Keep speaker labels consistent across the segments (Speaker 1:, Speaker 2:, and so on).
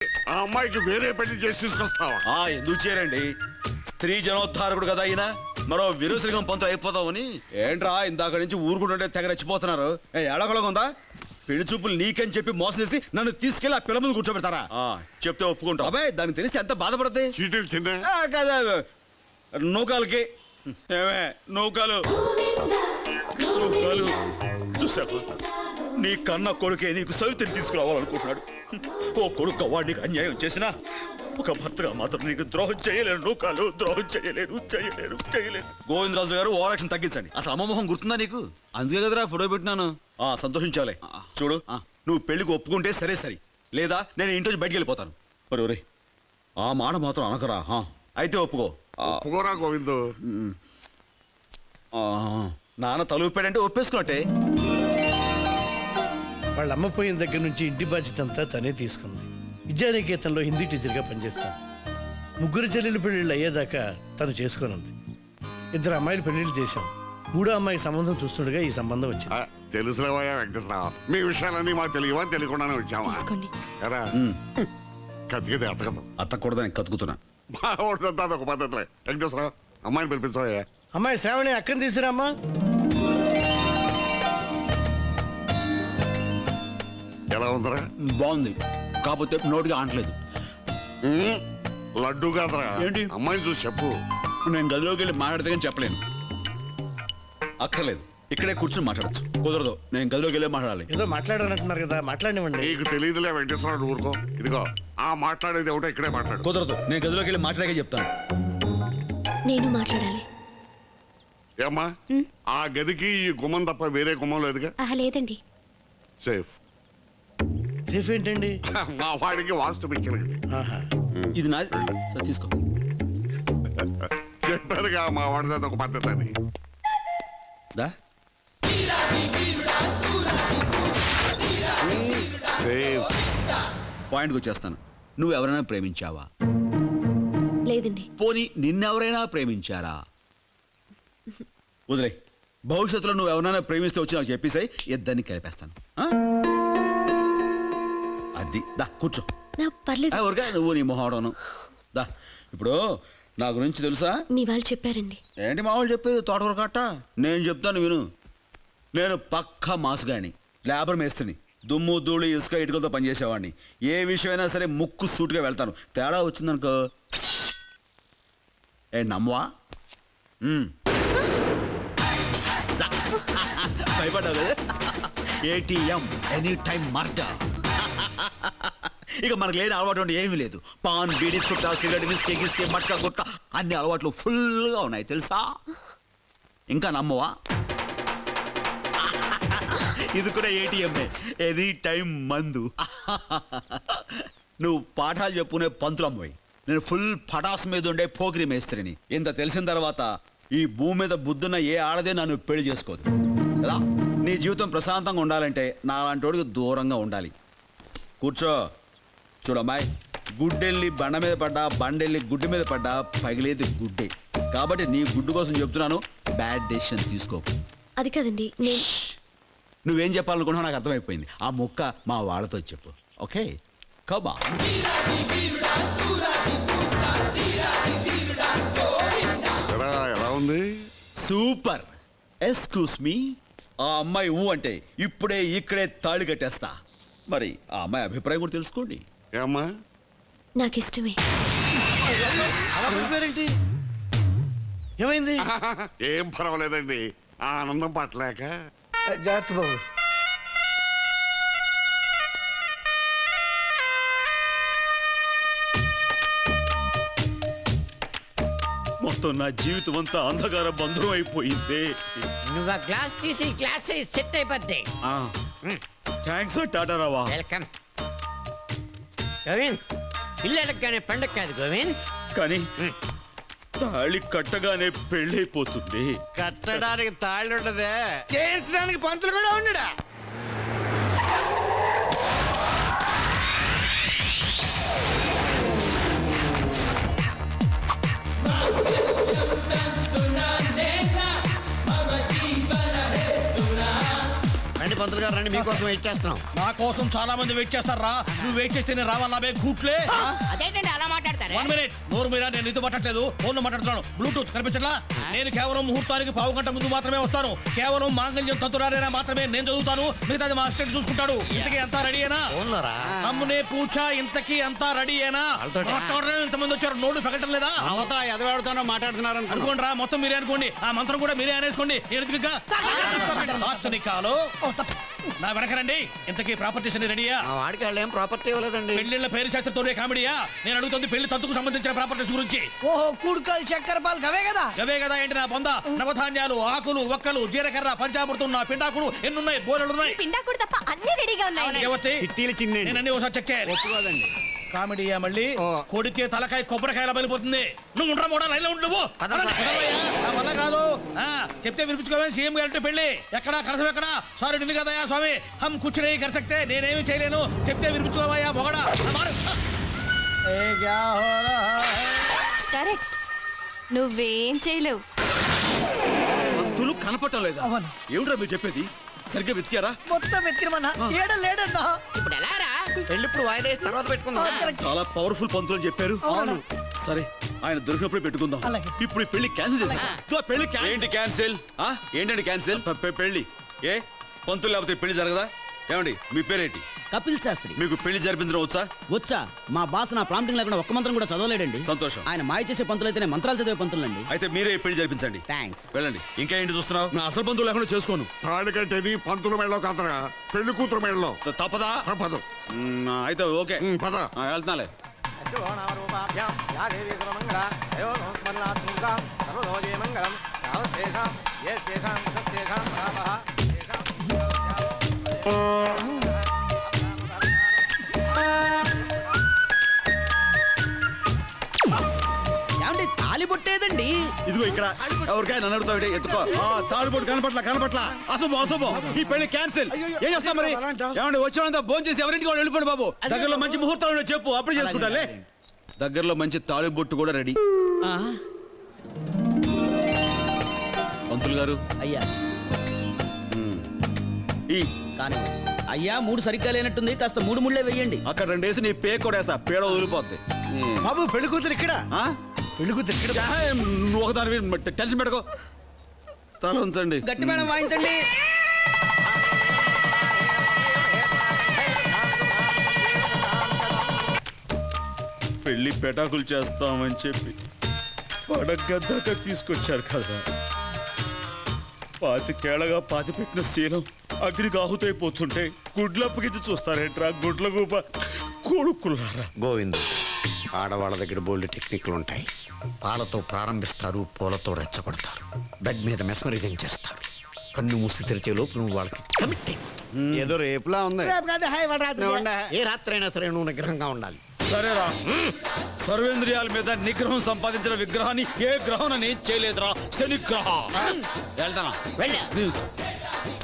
Speaker 1: ఆ అమ్మాయికి వేరే పెళ్లి చేసి తీసుకొస్తావా?
Speaker 2: ఎందుకు చేరండి, స్త్రీ జనోద్ధారకుడు కదా అయినా మరో విరుసలిగం పంతులు అయిపోతామని. ఏంట్రా ఇందాక నుంచి ఊరుకుంటుంటే తెగ రెచ్చిపోతున్నారు. ఎడగొలగా ఉందా? పెళ్లి చూపులు నీకని చెప్పి మోసం చేసి నన్ను తీసుకెళ్లి ఆ పిల్ల ముందు కూర్చోబెడతారా? చెప్తే ఒప్పుకుంటా. అబ్బాయి దానికి తెలిసి ఎంత బాధపడతాయి.
Speaker 1: చీటీలు చిన్న
Speaker 2: కదా నౌకాలకి ఏమే నౌకాలు నౌకాలు చూసావా? నీ కన్న కొడుకే నీకు సవితిని తీసుకురావాలనుకుంటున్నాడు. ఓ కొడుకు వాడికి అన్యాయం చేసినా ఒక భర్తగా మాత్రం నీకు ద్రోహం చేయలేను. నౌకాలు ద్రోహం చేయలేను. గోవిందరాజు గారు ఓవరాక్షన్ తగ్గించండి. అసలు అమ్మమోహం గుర్తుందా నీకు? అందుకే కదరా ఫోటో పెట్టినాను. సంతోషించాలే. చూడు, నువ్వు పెళ్లికి ఒప్పుకుంటే సరే సరే, లేదా నేను ఇంటి నుంచి బయటికి వెళ్ళిపోతాను. ఒరే ఆ మాట మాత్రం అనకరా. అయితే ఒప్పుకో.
Speaker 1: ఒప్పుకోరా గోవిందు.
Speaker 2: నాన్న తలుపాడంటే ఒప్పేసుకున్నట్టే.
Speaker 3: వాళ్ళ అమ్మ పోయిన దగ్గర నుంచి ఇంటి బాధ్యత అంతా తనే తీసుకుంది. విద్యానికేతన్లో హిందీ టీచర్గా పనిచేస్తాను. ముగ్గురు చెల్లెలు పెళ్ళిళ్ళు అయ్యేదాకా తను చేసుకోనుంది. 2 అమ్మాయిలు పెళ్లిళ్ళు చేశాం. 3వ అమ్మాయి సంబంధం చూస్తుండగా ఈ సంబంధం వచ్చింది.
Speaker 1: తెలుసులేవయ్యా వెంకటేశ్వరరావు, మీ విషయాలన్నీ మాకు తెలియవా? తెలియకుండానే వచ్చామా? ఎరా కతికితే అతకదు.
Speaker 2: అతకూడదని కతుకుతున్నా.
Speaker 1: బాగుంటుంది అదొక పద్ధతిలే. వెంకటేశ్వరరావు అమ్మాయిని పిలిపించవయ్యా.
Speaker 3: అమ్మాయి శ్రావణి అక్కని తీసుకురామ్మా.
Speaker 1: ఎలా ఉందరా?
Speaker 2: బాగుంది, కాకపోతే నోటిగా ఆనట్లేదు.
Speaker 1: లడ్డు కాదరా.
Speaker 2: ఏంటి?
Speaker 1: అమ్మాయిని చూసి చెప్పు.
Speaker 2: నేను గదిలోకి వెళ్ళి మాట్లాడితే కానీ చెప్పలేను. అక్కర్లేదు, ఇక్కడే కూర్చొని మాట్లాడచ్చు. కుదరదు, నేను గదిలోకి వెళ్ళి మాట్లాడాలి.
Speaker 3: ఏదో మాట్లాడాలంటున్నారు కదా, మాట్లాడివ్వండి.
Speaker 1: నీకు తెలియదులే వెంకటేశ్వరరావు, ఊరుకో. ఇదిగో ఆ మాట్లాడేది ఒకటే, ఇక్కడే మాట్లాడు.
Speaker 2: కుదరదు, నేను గదిలోకి వెళ్ళి మాట్లాడే చెప్తాను.
Speaker 4: నేను మాట్లాడాలి.
Speaker 1: ఏమ్మా, ఆ గదికి ఈ గుమ్మం తప్ప వేరే గుమ్మం లేదుగా?
Speaker 4: లేదండి.
Speaker 1: సేఫ్.
Speaker 3: సేఫ్ ఏంటండి?
Speaker 1: మా వాడికి వాస్తు పిచ్చినది.
Speaker 2: ఇది నాది సార్, తీసుకో.
Speaker 1: చెప్పారుగా మా వాడిది ఒక పద్ధతి అని. సేఫ్.
Speaker 2: పాయింట్కి వచ్చేస్తాను. నువ్వు ఎవరైనా ప్రేమించావా?
Speaker 4: లేదండి.
Speaker 2: పోనీ నిన్నెవరైనా ప్రేమించారా? వదిలే, భవిష్యత్తులో నువ్వు ఎవరైనా ప్రేమిస్తే వచ్చి నాకు చెప్పేసాయి, ఇద్దరిని కలిపేస్తాను. అది దా కూర్చో.
Speaker 4: పర్లేదు.
Speaker 2: ఊరికా నువ్వు నీ మొహాడను. దా, ఇప్పుడు నా గురించి తెలుసా?
Speaker 4: మీ వాళ్ళు చెప్పారండి.
Speaker 2: ఏంటి మా వాళ్ళు చెప్పేది? తోటకూర కట్ట. నేను చెప్తాను విను. నేను పక్కా మాసుగాని, లేబర్ మేస్త్రిని. దుమ్ము ధూళి ఇసుక ఇటుకలతో పనిచేసేవాడిని. ఏ విషయమైనా సరే ముక్కు సూటుగా వెళ్తాను. తేడా వచ్చిందనుకో నమ్మవా? భయపడ్డావు కదా? ATM any time murder. ఇక మనకు లేని అలవాటు ఏమీ లేదు. పాన్, బీడి, చుట్టా, సిగరెట్, విస్కీ, గిస్కీ, మట్కా, గుట్కా అన్ని అలవాట్లు ఫుల్గా ఉన్నాయి తెలుసా? ఇంకా నమ్మవా? ఇది కూడా ఏటీఎంఏ, ఎనీ టైం మందు. నువ్వు పాఠాలు చెప్పుకునే పంతులమ్మవి, నేను ఫుల్ పటాస్ మీద ఉండే పోకిరి మేస్త్రిని. ఇంత తెలిసిన తర్వాత ఈ భూమి మీద బుద్ధున్న ఏ ఆడదే నన్ను పెళ్లి చేసుకోదు. ఎలా? నీ జీవితం ప్రశాంతంగా ఉండాలంటే నాలాంటి వాడికి దూరంగా ఉండాలి. కూర్చో. చూడమ్మాయి, గుడ్డెళ్ళి బండ మీద పడ్డా, బండెళ్ళి గుడ్డి మీద పడ్డా పగిలేది గుడ్డే. కాబట్టి నీ గుడ్డు కోసం చెప్తున్నాను, బ్యాడ్ డెసిషన్ తీసుకోకు.
Speaker 4: అది కదండి,
Speaker 2: నువ్వేం చెప్పాలనుకుంటున్నావు నాకు అర్థమైపోయింది. ఆ ముక్క మా వాళ్ళతో చెప్పు. ఓకే, కబా.
Speaker 1: ఎలా ఉంది?
Speaker 2: సూపర్. ఎక్స్క్యూస్ మీ, ఆ అమ్మాయి ఊ అంటే ఇప్పుడే ఇక్కడే తాళి కట్టేస్తా. మరి ఆ అమ్మాయి అభిప్రాయం కూడా తెలుసుకోండి.
Speaker 1: ఏమ్మా?
Speaker 4: నాకు ఇష్టమే.
Speaker 3: ఏమైంది?
Speaker 1: ఏం పర్వాలేదండి, ఆ ఆనందం పట్టలేక.
Speaker 3: జాగ్రత్త బాబు.
Speaker 2: మొత్తం నా జీవితం అంతా అంధకార బంధం అయిపోయింది.
Speaker 5: నువ్వు ఆ గ్లాస్ తీసి గ్లాస్ సెట్ అయిపోద్ది.
Speaker 2: థ్యాంక్స్ టాటా రావా.
Speaker 5: వెల్కమ్. గోవింద్, ఇల్లు అడగగానే పండగ కాదు గోవింద్.
Speaker 2: కానీ తాళి కట్టగానే పెళ్ళైపోతుంది.
Speaker 5: కట్టడానికి తాళ్ళు ఉండదే,
Speaker 3: చేయించడానికి పంతులు కూడా ఉండడా?
Speaker 5: రండి పంతులు పంతులు గారు రండి మీకోసం వెయిట్ చేస్తున్నాం.
Speaker 3: నా కోసం చాలా మంది వెయిట్ చేస్తారా? నువ్వు వెయిట్ చేస్తే నేను రావాలా బే కూట్లే?
Speaker 5: అదేంటండి అలా మాట్లాడతారు?
Speaker 3: 1 మినిట్. నోరు మీరా, నేను నీతో మాట్లాడలేదు, ఫోన్ లో మాట్లాడుతున్నాను. బ్లూటూత్ కనిపించట్లా? నేను కేవలం ముహూర్తానికి పావు గంట ముందు మాత్రమే వస్తాను. కేవలం మాంగళ్యం తంతురారేనా మాత్రమే నేను చదువుతాను, మిగతాది మా అసిస్టెంట్ చూసుకుంటాడు. ఇంతకీ అంతా రెడీయేనా? అమ్మునే పూచా ఇంతకీ అంతా రెడీయేనా? ఇంతమంది వచ్చారు, నోడు పెగటం లేదా?
Speaker 5: అవతల ఎదవాడుతానో మాట్లాడుతున్నారు
Speaker 3: అనుకోండి రా, మొత్తం మీరే అనుకోండి. ఆ మంత్రం కూడా మీరే అనేసుకోండి. నా వెనకరండి. ఇంతకీ ప్రాపర్టీస్ అన్ని రెడీయా?
Speaker 5: వాడికి వాళ్ళు ఏం ప్రాపర్టీ ఇవ్వలేదండి.
Speaker 3: పెళ్లిళ్ళ పేరు శాస్త్రంతోనే కామెడీయా? నేను అడుగుతుంది పెళ్లి తంతుకు సంబంధించిన ప్రాపర్టీస్ గురించి.
Speaker 6: ఓహో కూడుకలు చక్కెర పాలు గవే కదా.
Speaker 3: అవే కదా ఏంటి నా పొంద? నవధాన్యాలు, ఆకులు, ఒక్కలు, జీలకర్ర, పంచామృతం, నా పిండాకుడు ఎన్నున్నాయి? బోరెలున్నాయి.
Speaker 4: పిండాకుడు తప్ప అన్ని రెడీగా ఉన్నాయి.
Speaker 3: దేవతి,
Speaker 5: చిట్టీలు చిన్న
Speaker 3: నేను అన్ని ఒకసారి చెక్ చేయాలి.
Speaker 5: ఒప్పుకోదండి.
Speaker 3: కామెడీయా మళ్ళీ? కొడితే తలకాయ కొబ్బరికాయలా బలిపోతుంది. నువ్వు ఉండరా మోడా, లైన్లో ఉండు నువ్వు. నా వల్ల కాదు. చెప్తే వినిపించుకోవాలి. సీఎం గారి పెళ్లి ఎక్కడ, కలసం ఎక్కడ? సారీ నిన్ను కదయా స్వామి, హమ్ కుచ్ నహీ కర్ సక్తే. నేనేమి చేయలేను, చెప్తే వినిపించుకోవయ్యా మొగడా.
Speaker 4: కరెక్ట్, నువ్వేం చేయలేవు.
Speaker 2: పంతులు కనపడటం లేదా? ఏమిట్రా మీరు చెప్పేది? సరిగ్గా వెతికారా?
Speaker 6: మొత్తం ఎత్తిరమన్నా ఏడ లేడన్నా.
Speaker 5: ఇప్పుడు ఎలా రా? పెళ్లి ఇప్పుడు వాయిదా వేసి తర్వాత పెట్టుకుందాం.
Speaker 2: చాలా పవర్ఫుల్ పంతులు అని చెప్పారు. సరే, ఆయన దొరికినప్పుడే పెట్టుకుందాం.
Speaker 6: అలాగే.
Speaker 2: ఇప్పుడు ఈ పెళ్లి క్యాన్సిల్ చేసా. పెళ్లి ఏంటి క్యాన్సిల్? ఏంటండి క్యాన్సిల్? పెళ్లి ఏ పంతులు లేకపోతే పెళ్లి జరగదా? ఏమండి మీ పేరేంటి?
Speaker 7: కపిల్ శాస్త్రి.
Speaker 2: మీకు పెళ్లి జరిపించడం వచ్చా?
Speaker 7: వచ్చా? మా బాస్ నా ప్రాంప్టింగ్ లేకుండా ఒక్క మంత్రం కూడా చదవలేడండి.
Speaker 2: సంతోషం.
Speaker 7: ఆయన మాయ చేసే పంతులైతేనే మంత్రాలు చదివే పంతులండి.
Speaker 2: అయితే మీరే ఈ పెళ్లి జరిపించండి.
Speaker 7: థ్యాంక్స్.
Speaker 2: వెళ్ళండి. ఇంకా ఏంటి చూస్తున్నావు? నా అసలు పంతులు లేకుండా చేసుకోను.
Speaker 1: తాళి కట్టేది పంతుల మెళ్ళలో కాదరా, పెళ్లి కూతురు మెళ్ళలో.
Speaker 2: తప్పదా?
Speaker 1: తప్పదు.
Speaker 2: అయితే ఓకే,
Speaker 1: పద.
Speaker 2: వెళ్తున్నాలే.
Speaker 7: ఏమండి తాలి బొట్టేదండి?
Speaker 2: ఇదిగో ఇక్కడ. ఎవరికైనా నన్ను అడుగుతావు ఎత్తుకో. తాడుబోటు కనపట్ల అశుభం. ఈ పెళ్లి క్యాన్సిల్. ఏం చేస్తాం మరి? ఏమండి వచ్చినంత భోజనం చేసి ఎవరింటికి వాళ్ళు వెళ్ళిపోండి బాబు. దగ్గరలో మంచి ముహూర్తాలు చెప్పు, అప్పుడు చేసుకుంటాలే. దగ్గరలో మంచి తాళిబొట్టు కూడా రెడీ. పంతులు గారు
Speaker 7: అయ్యా
Speaker 2: ఈ
Speaker 7: కానీ అయ్యా 3 సరిగ్గా లేనట్టుంది, కాస్త 3 ముళ్ళే వెయ్యండి.
Speaker 2: అక్కడ 2 వేసి నీ పే కొడేస్తా, పేడ వదిలిపోద్ది.
Speaker 3: బాబు పెళ్లి కూతురు ఇక్కడ.
Speaker 2: ఆ?
Speaker 3: పెళ్లి కూతురు ఇక్కడ.
Speaker 2: నువ్వు ఒకదాని టెన్షన్ పెట్టుకో. తల ఉంచండి.
Speaker 7: గట్టి మేడం వాయించండి.
Speaker 2: పెళ్లి పెటాకులు చేస్తామని చెప్పి పడగద్దాక తీసుకొచ్చారు కదా. 25 ఏళ్ళగా పాతిపెట్టిన శీలం అగ్నికి ఆహుతైపోతుంటే గుడ్లప్పగిచ్చి చూస్తారేంట్రా గుడ్ల గూప కొడుకులారా.
Speaker 5: గోవిందు, ఆడవాళ్ళ దగ్గర బోల్డ్ టెక్నిక్లు ఉంటాయి. పాలతో ప్రారంభిస్తారు, పూలతో రెచ్చగొడతారు, బెడ్ మీద మెస్మరైజింగ్ చేస్తారు. కన్ను మూసి తెరిచే లోపు నువ్వు వాళ్ళకి కమిట్ అయిపోతావు. ఏదో రేపులా ఉంది. ఏ రాత్రి అయినా సరే నువ్వు నిగ్రహంగా ఉండాలి.
Speaker 2: సరేరా, సర్వేంద్రియాల మీద నిగ్రహం సంపాదించిన విగ్రహాన్ని ఏ గ్రహం నేను చేయలేదురా, శనిగ్రహం. వెళ్తానా?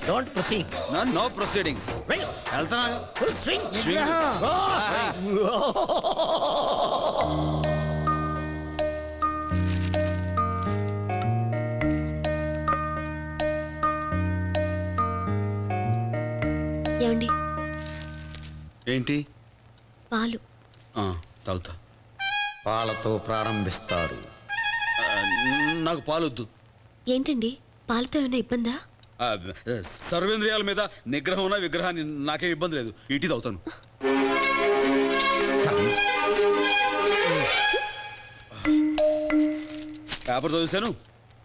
Speaker 5: Don't proceed.
Speaker 2: No proceedings. వెళ్తానా?
Speaker 5: Full swing.
Speaker 4: ఏమండి?
Speaker 2: ఏంటి?
Speaker 4: పాలు.
Speaker 2: తాగుతా.
Speaker 5: పాలతో ప్రారంభిస్తారు.
Speaker 2: నాకు పాలొద్దు.
Speaker 4: ఏంటండి, పాలతో ఏమైనా ఇబ్బందా?
Speaker 2: సర్వేంద్రియాల మీద నిగ్రహం ఉన్న విగ్రహాన్ని నాకేం ఇబ్బంది లేదు. ఇటీ తాగుతాను. పేపర్ చదివేశాను,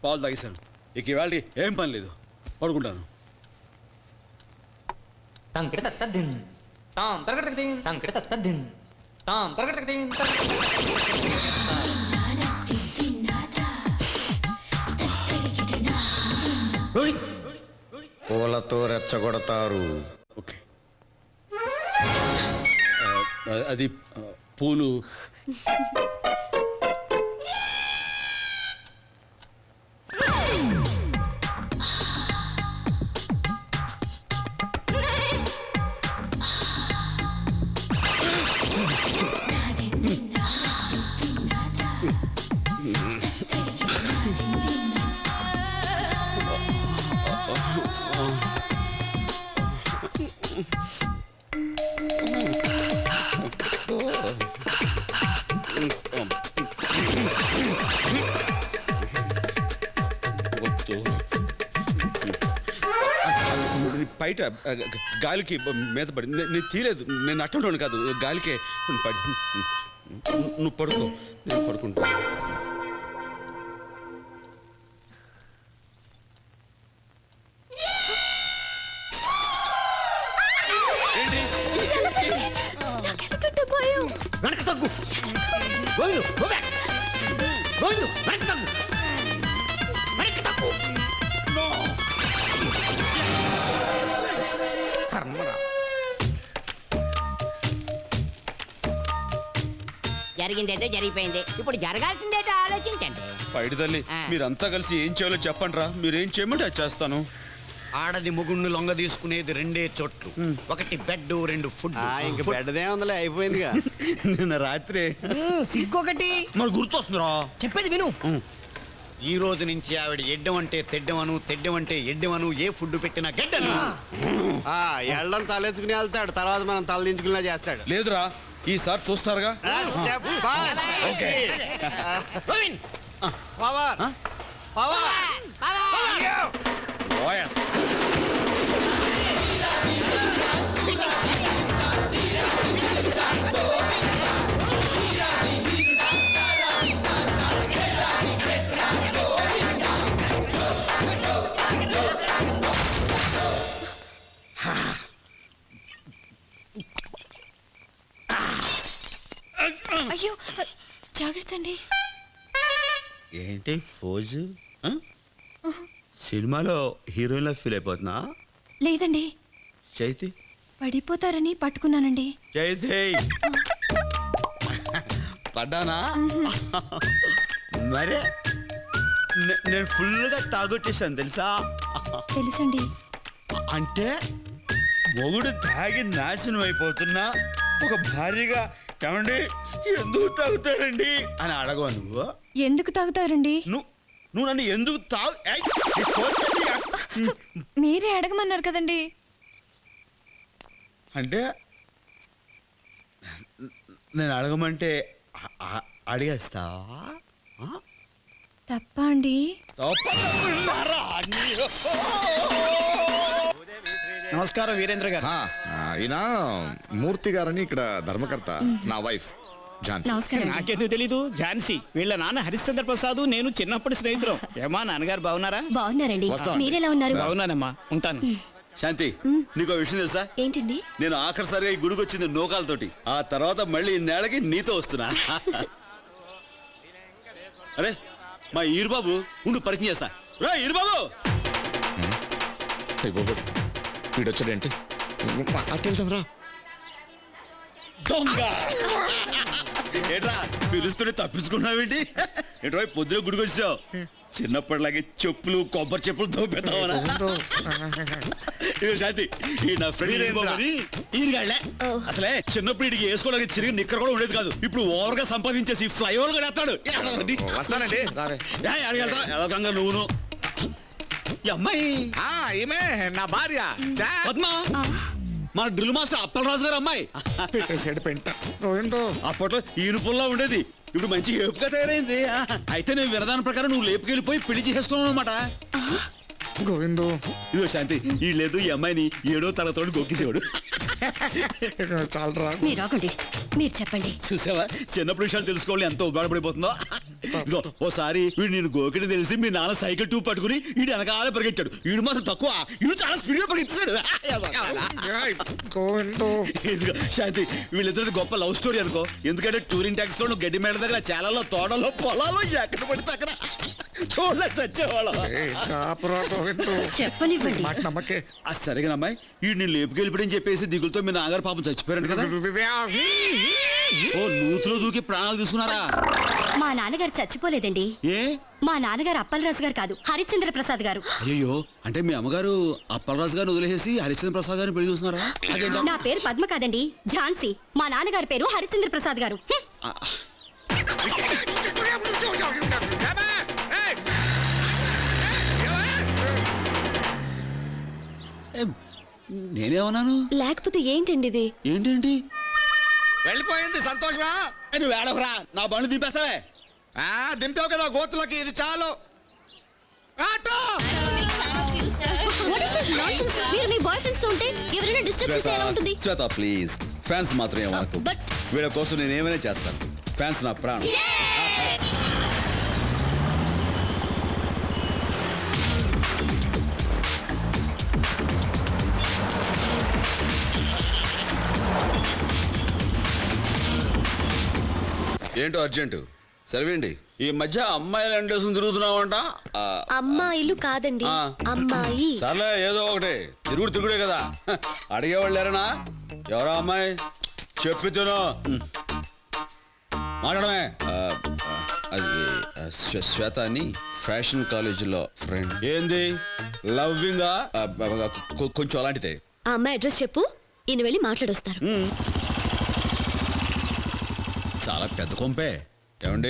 Speaker 2: పాలు తాగేశాను. ఇక ఇవాళ ఏం పని లేదు, పడుకుంటాను.
Speaker 5: పూలతో రెచ్చగొడతారు.
Speaker 2: ఓకే. అది పూలు. బయట గాలికి మీద పడి నేను తీయలేదు, నేను అట్టంలోను కాదు, గాలికే పడి. నువ్వు పడుకో, నేను పడుకుంటా.
Speaker 4: నాకెందుకంటే భయం.
Speaker 5: వెనక్కి తగ్గు. Govindu, go back. గోవిందు, వెనక్కి తగ్గు. వెనక్కి తగ్గు. కర్మరా.
Speaker 8: జరిగిందేదో జరిగిపోయింది, ఇప్పుడు జరగాల్సిందేదో ఆలోచించండి.
Speaker 2: పైడి తల్లి, మీరంతా కలిసి ఏం చేయాలో చెప్పండి రా. మీరేం చేయమంటే అది చేస్తాను.
Speaker 5: ఆడది మొగుణ్ణి లొంగ తీసుకునేది రెండే చోట్లు, ఒకటి బెడ్, రెండు ఫుడ్.
Speaker 9: ఇంక పెద్దదే ఉందిలే, అయిపోయిందిగా.
Speaker 2: నిన్న రాత్రి
Speaker 6: సిగ్గొకటి
Speaker 2: మరి గుర్తొస్తుందిరా.
Speaker 6: చెప్పేది విను.
Speaker 5: ఈ రోజు నుంచి ఆవిడ ఎడ్డం అంటే తెడ్డమను, తెడ్డం అంటే ఎడ్డమను, ఏ ఫుడ్ పెట్టినా గడ్డను.
Speaker 9: ఎళ్ళం తలెత్తుకుని వెళ్తాడు, తర్వాత మనం తల దించుకునేలా చేస్తాడు.
Speaker 2: లేదురా, ఈసారి చూస్తారుగా.
Speaker 5: గోవింద్,
Speaker 9: పవర్ పవర్
Speaker 4: అయ్యో జాగ్రత్త అండి.
Speaker 2: ఏంటి ఫోజు? సినిమాలో హీరోయిన్లా ఫీల్ అయిపోతున్నా?
Speaker 4: లేదండి,
Speaker 2: చైతి
Speaker 4: పడిపోతారని పట్టుకున్నానండి.
Speaker 2: చైతి పడ్డానా? మరే నేను ఫుల్గా తాగొట్టేశాను తెలుసా?
Speaker 4: తెలుసండి.
Speaker 2: అంటే మొగుడు తాగి నాశనం అయిపోతున్నా ఒక భార్యగా ఏమండి ఎందుకు తాగుతారండి అని అడగవా నువ్వు?
Speaker 4: ఎందుకు తాగుతారండి?
Speaker 2: నువ్వు నన్ను ఎందుకు తాగు
Speaker 4: మీరే అడగమన్నారు కదండి.
Speaker 2: అంటే నేను అడగమంటే అడిగేస్తావా?
Speaker 4: తప్ప అండి?
Speaker 5: నమస్కారం వీరేంద్ర గారు.
Speaker 10: ఈయన మూర్తి గారని ఇక్కడ ధర్మకర్త, నా వైఫ్ ఝాన్సీ.
Speaker 4: నమస్కారం.
Speaker 11: నాకెందుకు తెలీదు? ఝాన్సీ వీళ్ళ నాన్న హరిశ్చంద్ర ప్రసాద్, నేను చిన్నప్పటి స్నేహితులం. ఏమా నాన్నగారు బాగున్నారా?
Speaker 4: బాగున్నారండి.
Speaker 10: వస్తామండి.
Speaker 4: మీరెలా ఉన్నారు?
Speaker 11: బాగున్నానమ్మా, ఉంటాను.
Speaker 2: శాంతి, నీకు విషయం తెలుసా?
Speaker 4: ఏంటండి?
Speaker 2: నేను ఆఖరిసారిగా ఈ గుడికి వచ్చింది నూకాలతోటి, ఆ తర్వాత మళ్ళీ ఇన్నేళ్ళకి నీతో వస్తున్నా. అరే మా ఈరుబాబు ఉండు, పరిచయం చేస్తా. రా ఈరుబాబు.
Speaker 10: వీడొచ్చాడేంటి? అట్టెళ్తాం.
Speaker 2: దొంగ ఏట్రా పిలుస్తుంటే తప్పించుకున్నావేంటి? ఏంట్రా పొద్దున గుడికి వచ్చావు? చిన్నప్పటిలాగే చెప్పులు, కొబ్బరి చెప్పులు దోపెత్తావనా? శాంతి, ఈ నా ఫ్రెండ్ ఈరుగాళ్లే. అసలే చిన్నప్పుడు ఇడికి వేసుకోవడానికి చిరిగి నిక్కర కూడా ఉండేది కాదు. ఇప్పుడు ఓవర్ గా సంపాదించేసి ఫ్లైఓవర్ కూడా వేస్తాడు.
Speaker 10: వస్తానండి.
Speaker 2: అడిగెళ్తావు ఏదో కంగా నువ్వును. ఈ అమ్మాయి
Speaker 10: ఈమె నా భార్య
Speaker 2: పద్మా, మన డ్రిల్ మాస్టర్ అప్పలరాజు గారు అమ్మాయి. అప్పట్లో ఈనుపుల్లా ఉండేది, ఇప్పుడు మంచి ఏపుగా తయారైంది. అయితే నేను వినదాని ప్రకారం నువ్వు లేపుకెళ్ళిపోయి పెళ్లి చేసేసుకున్నావు అనమాట.
Speaker 10: గోవిందు,
Speaker 2: ఇదో శాంతి, ఈ లేదు ఈ అమ్మాయిని 7వ తరగతి గొక్కిసేవాడు.
Speaker 10: చాలరా.
Speaker 4: మీరు ఆగండి, మీరు చెప్పండి.
Speaker 2: చూసావా చిన్నప్పుడు విషయాలు తెలుసుకోవాలి ఎంత ఉపయోగపడిపోతుందో. ఇదిగో ఓసారి వీడు నేను గోకిడి తెలిసి మీ నాన్న సైకిల్ ట్యూబ్ పట్టుకుని వీడు వెనకాల పరిగెట్టాడు. వీడు మాత్రం తక్కువ, వీడు చాలా స్పీడ్ గా పరిగెత్తాడు. ఇదిగో శాంతి, వీళ్ళిద్దరిది గొప్ప లవ్ స్టోరీ అనుకో. ఎందుకంటే టూరింగ్ ట్యాక్స్ లో నువ్వు గడ్డి మేడ దగ్గర చేలలో, తోటలో, పొలాలు ఎక్కడ పడితే అక్కడ చూడలేదు చచ్చేవాళ్ళం.
Speaker 4: చెప్పనివ్వండి.
Speaker 2: సరేగా అమ్మాయి, వీడు నేను లేపుకెళ్ళిపోయని చెప్పేసి దిగులతో మీ నాన్నగారు పాపం చచ్చిపోయాడు కదా. ఓ నూతులో దూకి ప్రాణాలు తీసుకున్నారా?
Speaker 4: మా నాన్నగారు చచ్చిపోలేదండి.
Speaker 2: ఏ?
Speaker 4: మా నాన్నగారు అప్పలరాజు గారు కాదు, హరిశ్చంద్ర ప్రసాద్ గారు.
Speaker 2: అయ్యో, అంటే మీ అమ్మగారు అప్పలరాజు గారిని వదిలేసి హరిశ్చంద్ర ప్రసాద్ గారిని పెళ్లి చూస్తున్నారా?
Speaker 4: నా పేరు పద్మ కాదండి, ఝాన్సీ. మా నాన్నగారి పేరు హరిశ్చంద్ర ప్రసాద్ గారు.
Speaker 2: నేనేమన్నాను?
Speaker 4: లేకపోతే ఏంటండి ఇది?
Speaker 2: ఏంటేంటి?
Speaker 5: వెళ్ళిపోయింది సంతోషమా?
Speaker 2: నువ్వు ఏడవరా, నా బండి దింపేస్తావే.
Speaker 5: దింపావు కదా గోతులకి, ఇది చాలు. Auto
Speaker 4: What is this nonsense? మీరు మీ బాయ్ ఫ్రెండ్స్ తో ఉంటే ఎవరైనా డిస్టర్బ్ చేస్తే ఎలా ఉంటుంది?
Speaker 2: శ్వేత ప్లీజ్ ఫ్యాన్స్ మాత్రమే మాకు
Speaker 4: But
Speaker 2: వీళ్ళ కోసం నేను ఏమైనా చేస్తాను ఫ్యాన్స్ నా ప్రాణం ఏంటో అర్జెంటు సర్వేండి ఈ మధ్య అమ్మాయిలు ఎండేసుకుని తిరుగుతున్నావంట
Speaker 4: అమ్మాయిలు కాదండి,
Speaker 2: ఆ.
Speaker 4: అమ్మాయి.
Speaker 2: సర్లే ఏదో ఒకటి తిరుగుడే కదా అడిగేవాళ్ళు ఎవరనా ఎవరో అమ్మాయి చెప్పి తిను మాట్లాడమే అది శ్వేత అని ఫ్యాషన్ కాలేజీలో ఫ్రెండ్ ఏంది లవ్వింగా కొంచెం అలాంటిదే.
Speaker 4: ఆ అమ్మాయి అడ్రస్ చెప్పు, ఈయన వెళ్ళి మాట్లాడొస్తారు.
Speaker 2: చాలా పెద్ద కొంపే ఏమండి